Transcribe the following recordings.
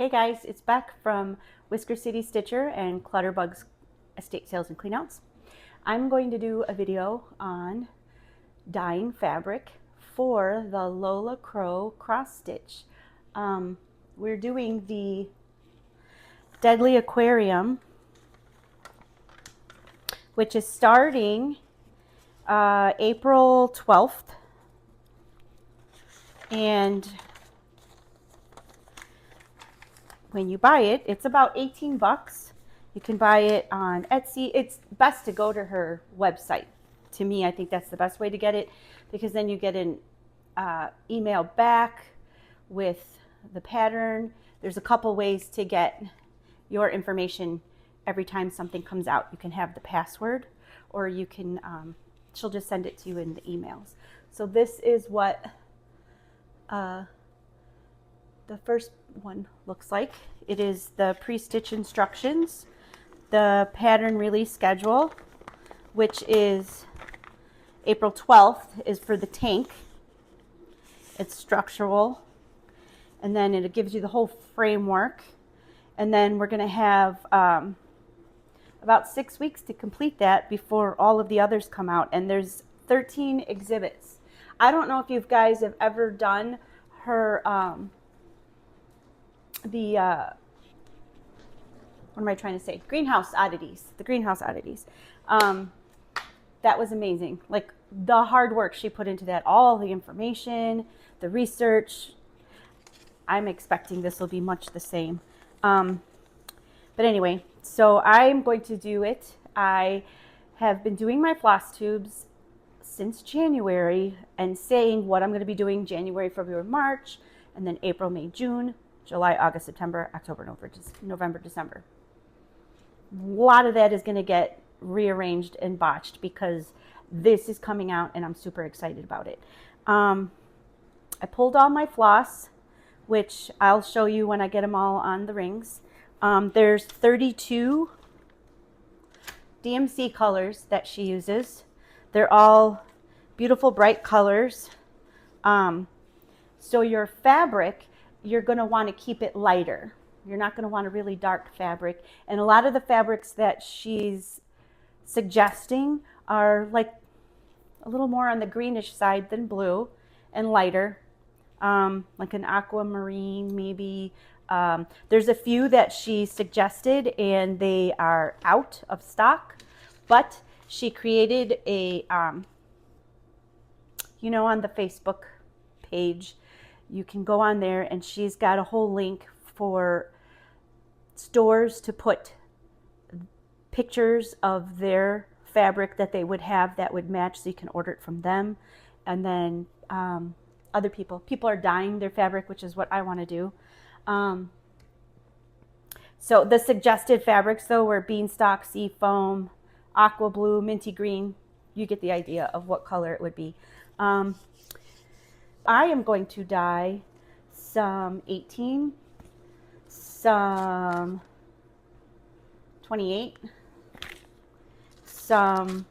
Hey guys, it's Beck from Whisker City Stitcher and Clutterbugs Estate Sales and Cleanouts. I'm going to do a video on dyeing fabric for the Lola Crow cross stitch. We're doing the Deadly Aquarium, which is starting April 12th, and when you buy it, it's about 18 bucks. You can buy it on Etsy. It's best to go to her website. To me, I think that's the best way to get it, because then you get an email back with the pattern. There's a couple ways to get your information every time something comes out. You can have the password, or you can, she'll just send it to you in the emails. So this is what the first one looks like. It is the pre-stitch instructions, the pattern release schedule, which is April 12th, is for the tank. It's structural, and then it gives you the whole framework. And then we're going to have about 6 weeks to complete that before all of the others come out. And there's 13 exhibits. I don't know if you guys have ever done her what am I trying to say? Greenhouse oddities. The greenhouse oddities. That was amazing. Like, the hard work she put into that, all the information, the research. I'm expecting this will be much the same. But anyway, so I'm going to do it. I have been doing my floss tubes since January and saying what I'm going to be doing January, February, March, and then April, May, June, July, August, September, October, November, December. A lot of that is going to get rearranged and botched because this is coming out and I'm super excited about it. I pulled all my floss, which I'll show you when I get them all on the rings. There's 32 DMC colors that she uses. They're all beautiful, bright colors. So your fabric, you're going to want to keep it lighter. You're not going to want a really dark fabric. And a lot of the fabrics that she's suggesting are like a little more on the greenish side than blue and lighter, like an aquamarine maybe. There's a few that she suggested and they are out of stock, but she created a, you know, on the Facebook page, you can go on there and she's got a whole link for stores to put pictures of their fabric that they would have that would match, so you can order it from them. And then other people are dyeing their fabric, which is what I want to do. So the suggested fabrics though were beanstalk, sea foam, aqua blue, minty green. You get the idea of what color it would be. I am going to dye some 18, some 28, some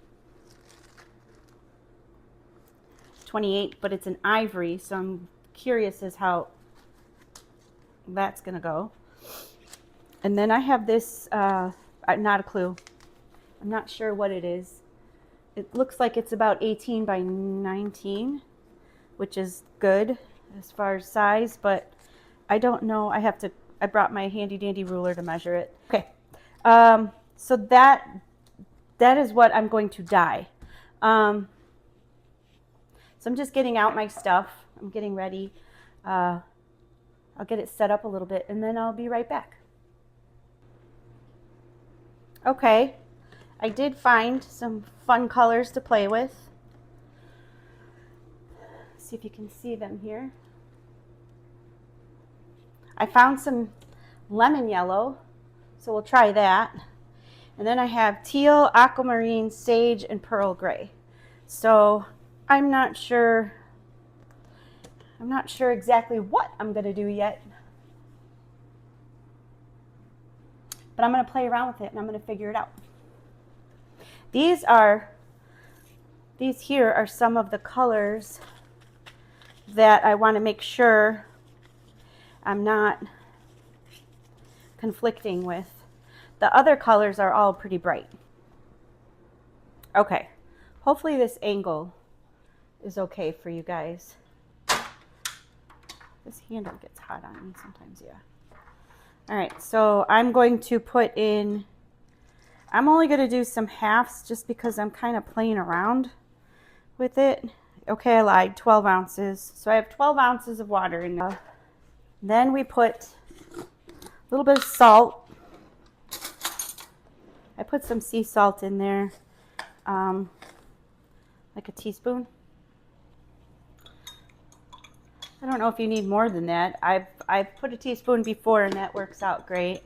28, but it's an ivory, so I'm curious as how that's gonna go. And then I have this, not a clue. I'm not sure what it is. It looks like it's about 18 by 19, which is good as far as size, but I don't know. I brought my handy dandy ruler to measure it. Okay, so that is what I'm going to dye. So I'm just getting out my stuff. I'm getting ready. I'll get it set up a little bit and then I'll be right back. Okay, I did find some fun colors to play with. See if you can see them here. I found some lemon yellow, so we'll try that. And then I have teal, aquamarine, sage, and pearl gray. So I'm not sure exactly what I'm going to do yet. But I'm going to play around with it and I'm going to figure it out. These here are some of the colors that I want to make sure I'm not conflicting with. The other colors are all pretty bright. Okay, hopefully this angle is okay for you guys. This handle gets hot on me sometimes, yeah. All right, so I'm going to put in, I'm only going to do some halves just because I'm kind of playing around with it. Okay, I lied, 12 ounces. So I have 12 ounces of water in there. Then we put a little bit of salt. I put some sea salt in there, like a teaspoon. I don't know if you need more than that. I've put a teaspoon before and that works out great.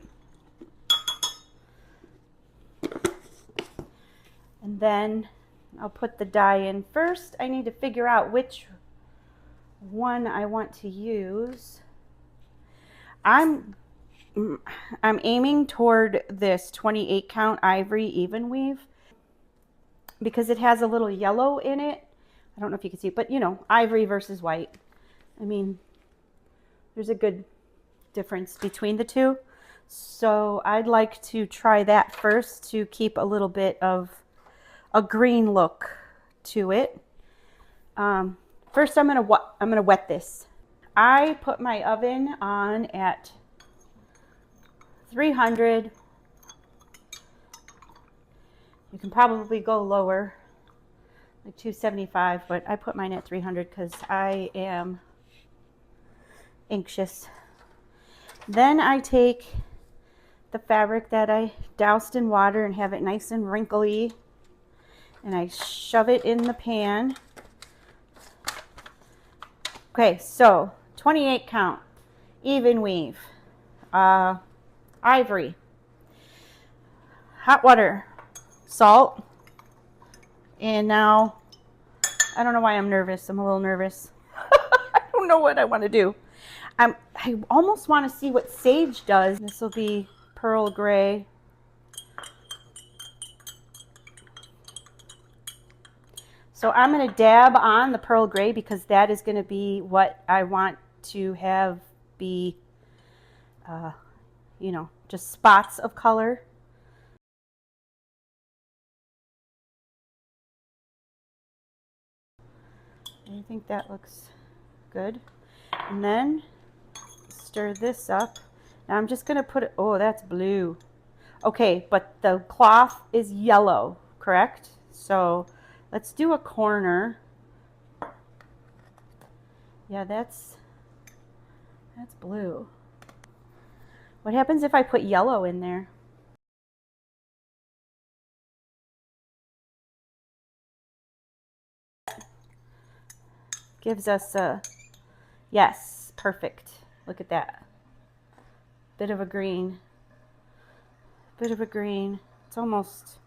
And then I'll put the dye in first. I need to figure out which one I want to use. I'm aiming toward this 28 count ivory even weave because it has a little yellow in it. I don't know if you can see, but you know, ivory versus white. I mean, there's a good difference between the two. So I'd like to try that first to keep a little bit of a green look to it. First, I'm gonna wet this. I put my oven on at 300. You can probably go lower, like 275, but I put mine at 300 because I am anxious. Then I take the fabric that I doused in water and have it nice and wrinkly, and I shove it in the pan. Okay, so 28 count, even weave, ivory, hot water, salt, and now, I don't know why I'm nervous. I'm a little nervous. I don't know what I want to do. I almost want to see what sage does. This will be pearl gray. So I'm going to dab on the pearl gray because that is going to be what I want to have be, you know, just spots of color. I think that looks good. And then stir this up. Now I'm just going to put it, oh, that's blue. Okay, but the cloth is yellow, correct? So let's do a corner. Yeah, that's blue. What happens if I put yellow in there? Gives us a, yes, perfect. Look at that. Bit of a green. Bit of a green. It's almost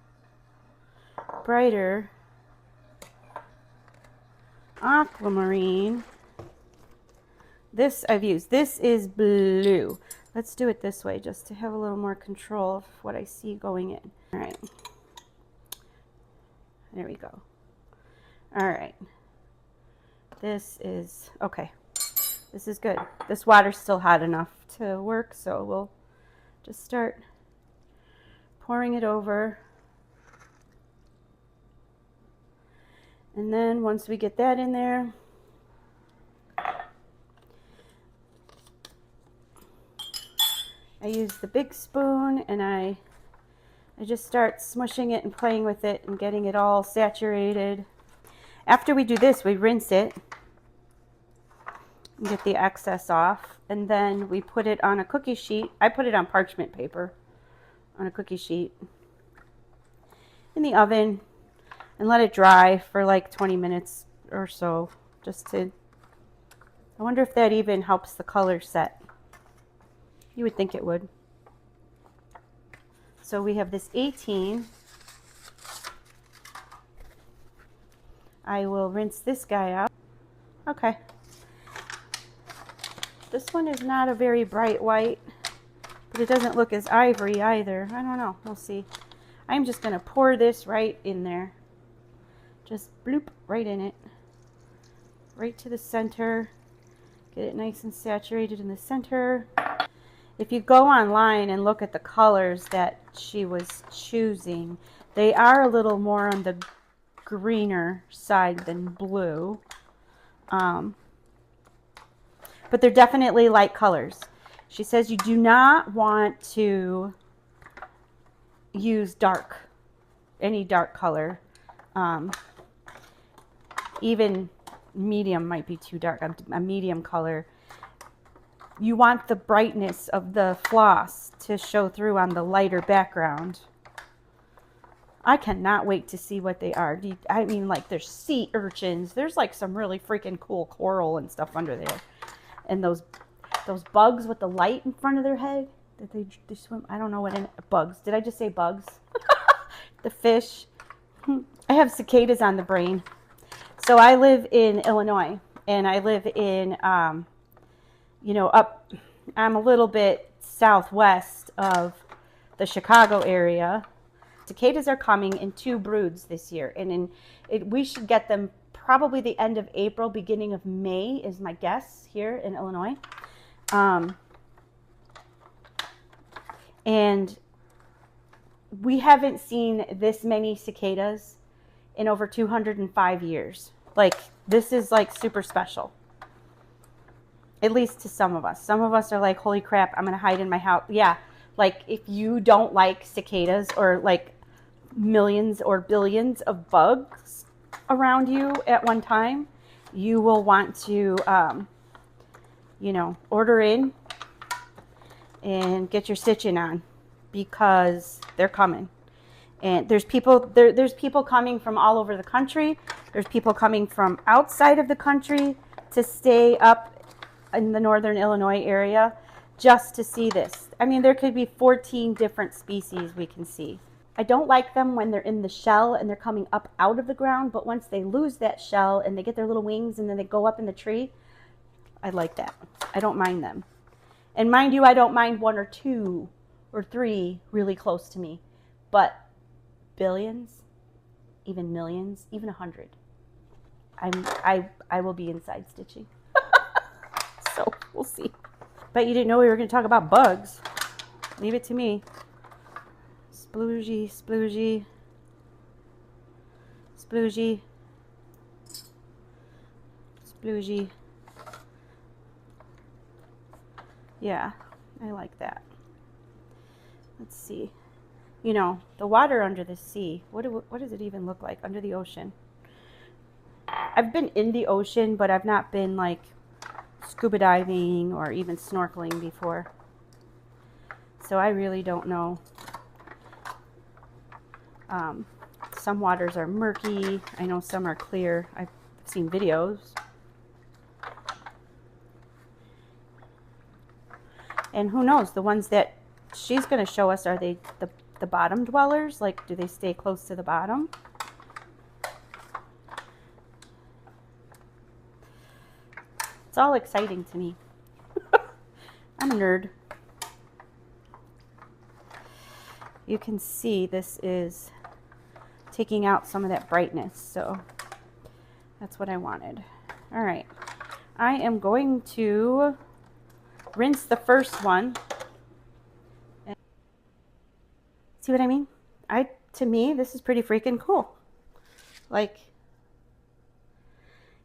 brighter. Aquamarine. This I've used. This is blue. Let's do it this way just to have a little more control of what I see going in. All right. There we go. All right. This is, okay. This is good. This water's still hot enough to work, so we'll just start pouring it over. And then once we get that in there, I use the big spoon and I just start smushing it and playing with it and getting it all saturated. After we do this, we rinse it and get the excess off, and then we put it on a cookie sheet. I put it on parchment paper on a cookie sheet in the oven and let it dry for like 20 minutes or so, just to, I wonder if that even helps the color set. You would think it would. So we have this 18. I will rinse this guy out. Okay. This one is not a very bright white, but it doesn't look as ivory either. I don't know. We'll see. I'm just going to pour this right in there. Just bloop right in it. Right to the center. Get it nice and saturated in the center. If you go online and look at the colors that she was choosing, they are a little more on the greener side than blue. But they're definitely light colors. She says you do not want to use any dark color. Even medium might be too dark. A medium color. You want the brightness of the floss to show through on the lighter background. I cannot wait to see what they are. I mean, like, there's sea urchins. There's like some really freaking cool coral and stuff under there. And those bugs with the light in front of their head that they swim. I don't know what bugs. Did I just say bugs? The fish. I have cicadas on the brain. So I live in Illinois, and I live in, you know, I'm a little bit southwest of the Chicago area. Cicadas are coming in 2 broods this year, and we should get them probably the end of April, beginning of May is my guess here in Illinois. And we haven't seen this many cicadas in over 205 years. Like, this is like super special. At least to some of us. Some of us are like, holy crap, I'm going to hide in my house. Yeah, like if you don't like cicadas or like millions or billions of bugs around you at one time, you will want to, you know, order in and get your stitching on, because they're coming. And there's people coming from all over the country. There's people coming from outside of the country to stay up in the northern Illinois area just to see this. I mean, there could be 14 different species we can see. I don't like them when they're in the shell and they're coming up out of the ground, but once they lose that shell and they get their little wings and then they go up in the tree, I like that. I don't mind them. And mind you, I don't mind 1 or 2 or 3 really close to me, but billions, even millions, even 100, I will be inside stitching. So we'll see. Bet you didn't know we were going to talk about bugs. Leave it to me. Sploogie, sploogie, sploogie, sploogie. Yeah, I like that. Let's see. You know, the water under the sea, what does it even look like under the ocean? I've been in the ocean, but I've not been like scuba diving or even snorkeling before. So I really don't know. Some waters are murky. I know some are clear. I've seen videos. And who knows, the ones that she's going to show us, are they the bottom dwellers? Like, do they stay close to the bottom? It's all exciting to me. I'm a nerd. You can see this is taking out some of that brightness, so that's what I wanted. All right, I am going to rinse the first one. See what I mean? To me, this is pretty freaking cool. Like,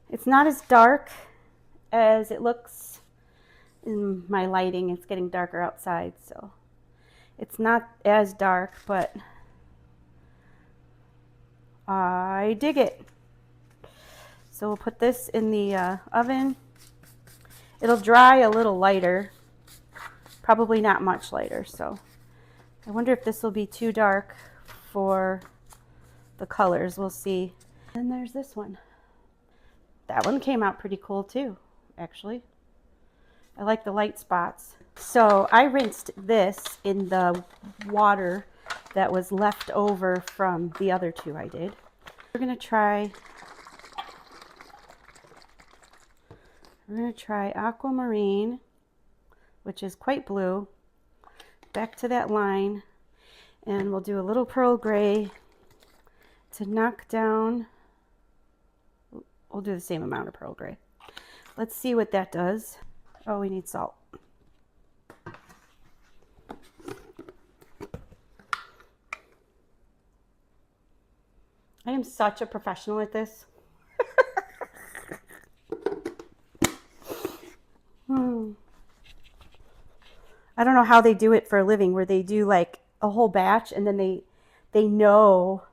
it's not as dark as it looks in my lighting. It's getting darker outside, so it's not as dark, but I dig it. So we'll put this in the oven. It'll dry a little lighter, probably not much lighter, so I wonder if this will be too dark for the colors. We'll see. And there's this one. That one came out pretty cool too, actually. I like the light spots. So I rinsed this in the water that was left over from the other 2 I did. We're gonna try aquamarine, which is quite blue. Back to that line, and we'll do a little pearl gray to knock down. We'll do the same amount of pearl gray. Let's see what that does. Oh, we need salt. I am such a professional at this. I don't know how they do it for a living, where they do like a whole batch and then they know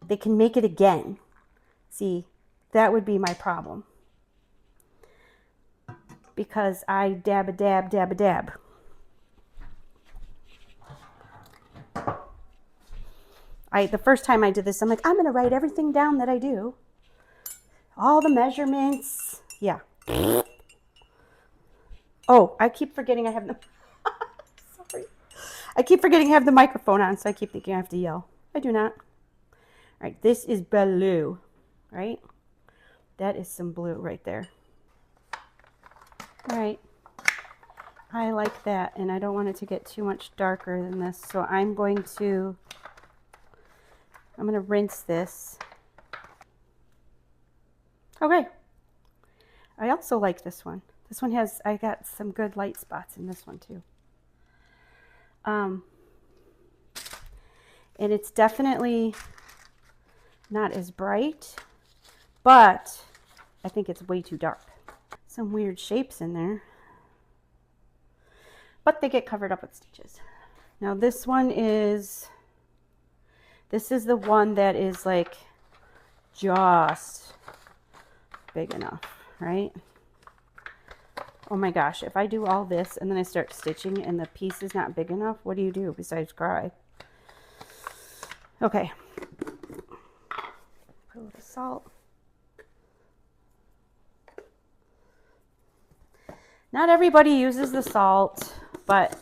they can make it again. See, that would be my problem. Because I dab a dab, dab a dab. The first time I did this, I'm like, I'm gonna write everything down that I do. All the measurements. Yeah. Oh, I keep forgetting I have the sorry. I keep forgetting I have the microphone on, so I keep thinking I have to yell. I do not. All right, this is blue, right? That is some blue right there. All right. I like that, and I don't want it to get too much darker than this, so I'm going to rinse this. Okay. I also like this one. This one has, I got some good light spots in this one too. And it's definitely not as bright, but I think it's way too dark. Some weird shapes in there, but they get covered up with stitches. Now this is the one that is like just big enough, right? Oh my gosh, if I do all this and then I start stitching and the piece is not big enough, what do you do besides cry? Okay. Put a little salt. Not everybody uses the salt, but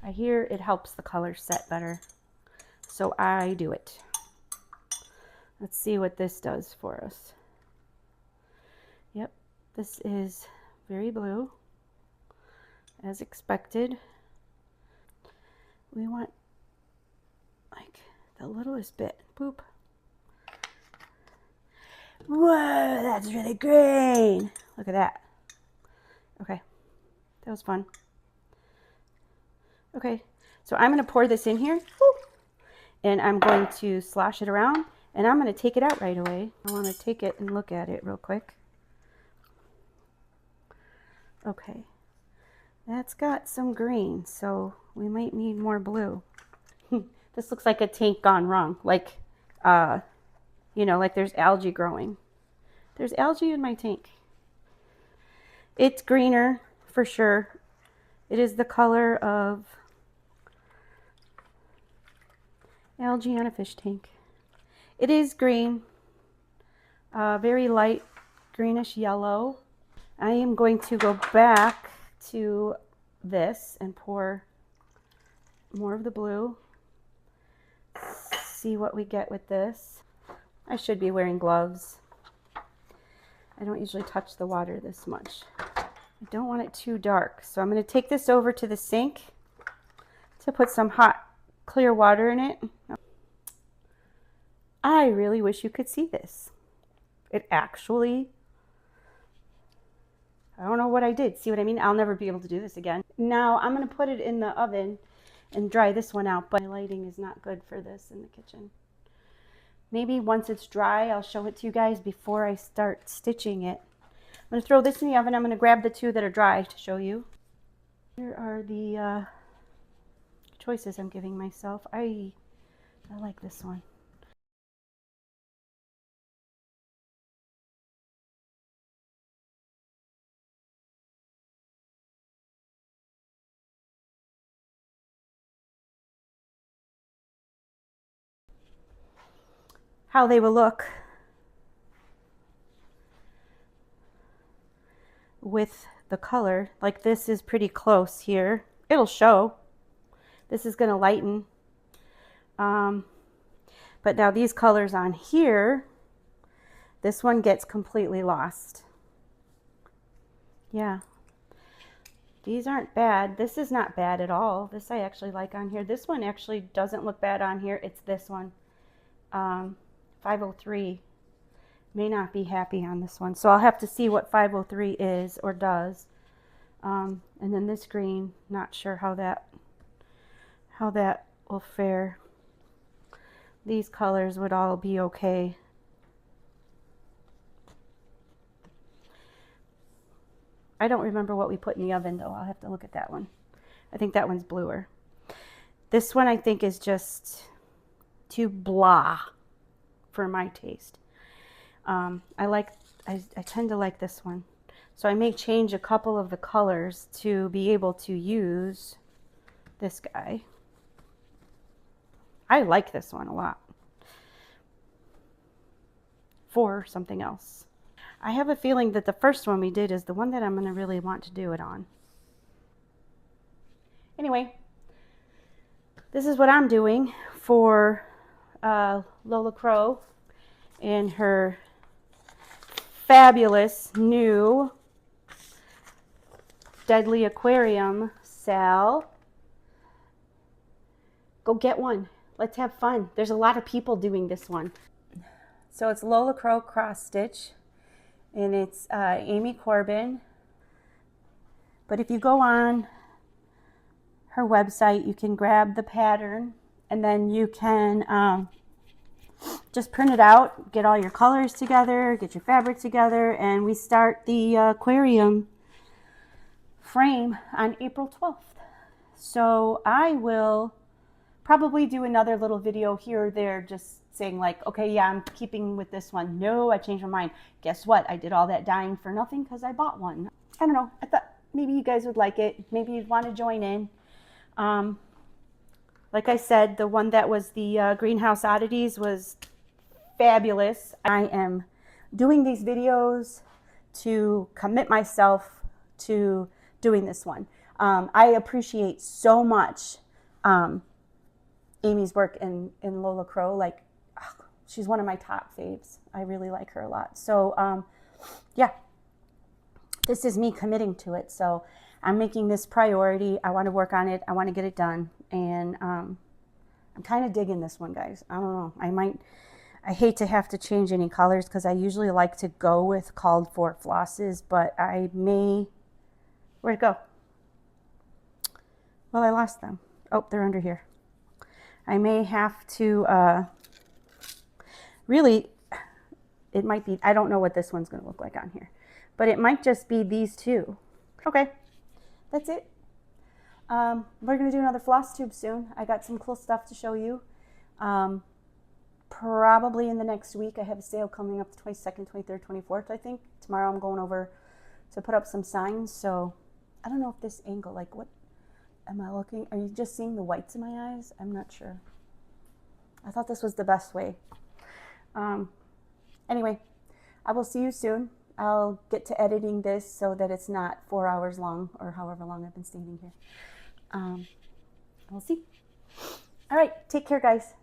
I hear it helps the color set better. So I do it. Let's see what this does for us. Yep, this is very blue, as expected. We want like the littlest bit. Boop. Whoa, that's really green. Look at that. Okay, that was fun. Okay, so I'm going to pour this in here. Woo, and I'm going to slosh it around, and I'm going to take it out right away. I want to take it and look at it real quick. Okay, that's got some green, so we might need more blue. This looks like a tank gone wrong, like, you know, like there's algae growing. There's algae in my tank. It's greener for sure. It is the color of algae on a fish tank. It is green, very light greenish yellow. I am going to go back to this and pour more of the blue. See what we get with this. I should be wearing gloves. I don't usually touch the water this much. I don't want it too dark, so I'm going to take this over to the sink to put some hot, clear water in it. I really wish you could see this. It actually, I don't know what I did. See what I mean? I'll never be able to do this again. Now I'm going to put it in the oven and dry this one out, but my lighting is not good for this in the kitchen. Maybe once it's dry, I'll show it to you guys before I start stitching it. I'm going to throw this in the oven. I'm going to grab the two that are dry to show you. Here are the choices I'm giving myself. I like this one. How they will look with the color. Like this is pretty close here. It'll show. This is going to lighten. But now these colors on here, this one gets completely lost. Yeah. These aren't bad. This is not bad at all. This I actually like on here. This one actually doesn't look bad on here. It's this one. 503 may not be happy on this one, so I'll have to see what 503 is or does. And then this green, not sure how that will fare. these colors would all be okay. I don't remember what we put in the oven though. I'll have to look at that one. I think that one's bluer. This one I think is just too blah for my taste. I tend to like this one. So I may change a couple of the colors to be able to use this guy. I like this one a lot for something else. I have a feeling that the first one we did is the one that I'm going to really want to do it on. Anyway, this is what I'm doing for Lola Crow in her fabulous new Deadly Aquarium SAL. Go get one. Let's have fun. There's a lot of people doing this one. So it's Lola Crow cross stitch, and it's Amy Corbin. But if you go on her website, you can grab the pattern, and then you can just print it out, get all your colors together, get your fabric together, and we start the aquarium frame on April 12th. So I will probably do another little video here or there just saying like, okay, yeah, I'm keeping with this one. No, I changed my mind. Guess what? I did all that dyeing for nothing because I bought one. I don't know. I thought maybe you guys would like it. Maybe you'd want to join in. Like I said, the one that was the Greenhouse Oddities was fabulous. I am doing these videos to commit myself to doing this one. I appreciate so much Amy's work in Lola Crow. Like, she's one of my top faves. I really like her a lot. So yeah, this is me committing to it. So I'm making this priority. I want to work on it. I want to get it done. And I'm kind of digging this one, guys. I don't know. I hate to have to change any colors because I usually like to go with called for flosses, but I may, where'd it go? Well, I lost them. Oh, they're under here. I may have to, really, it might be, I don't know what this one's going to look like on here, but it might just be these two. Okay, that's it. We're going to do another floss tube soon. I got some cool stuff to show you. Probably in the next week. I have a sale coming up the 22nd, 23rd, 24th, I think. Tomorrow I'm going over to put up some signs. So I don't know if this angle, like what am I looking? Are you just seeing the whites in my eyes? I'm not sure. I thought this was the best way. Anyway, I will see you soon. I'll get to editing this so that it's not 4 hours long or however long I've been standing here. We'll see. All right, take care, guys.